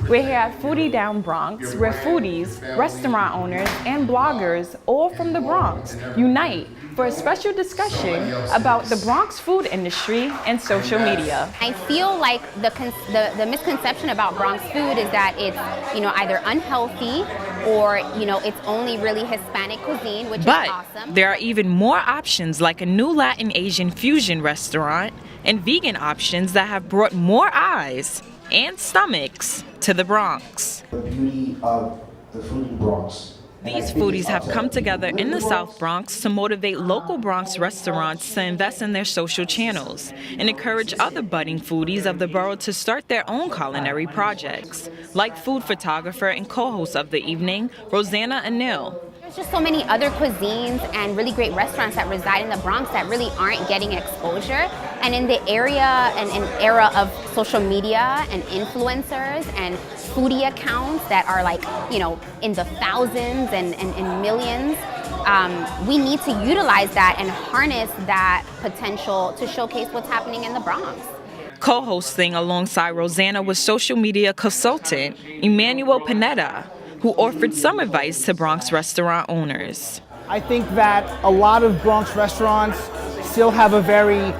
We're here at Foodie Down Bronx, where foodies, restaurant owners, and bloggers, all from the Bronx, unite for a special discussion about the Bronx food industry and social media. I feel like the misconception about Bronx food is that it's, either unhealthy or, it's only really Hispanic cuisine, which is awesome. There are even more options, like a new Latin Asian fusion restaurant and vegan options that have brought more eyes and stomachs to the Bronx. The beauty of the food in Bronx. These foodies have come together in the South Bronx to motivate local Bronx restaurants to invest in their social channels and encourage other budding foodies of the borough to start their own culinary projects, like food photographer and co-host of the evening, Rosanna Anil. There's just so many other cuisines and really great restaurants that reside in the Bronx that really aren't getting exposure. And in the area and an era of social media and influencers and foodie accounts that are in the thousands and millions, we need to utilize that and harness that potential to showcase what's happening in the Bronx. Co-hosting alongside Rosanna was social media consultant Emmanuel Pineda, who offered some advice to Bronx restaurant owners. I think that a lot of Bronx restaurants still have a very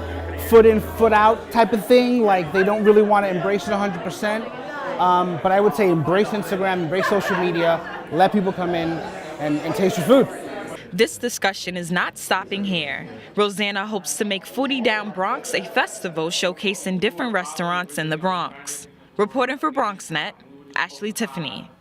foot in, foot out type of thing. Like, they don't really want to embrace it 100%. But I would say embrace Instagram, embrace social media, let people come in and taste your food. This discussion is not stopping here. Rosanna hopes to make Foodie Down Bronx a festival showcasing different restaurants in the Bronx. Reporting for BronxNet, Ashley Tiffany.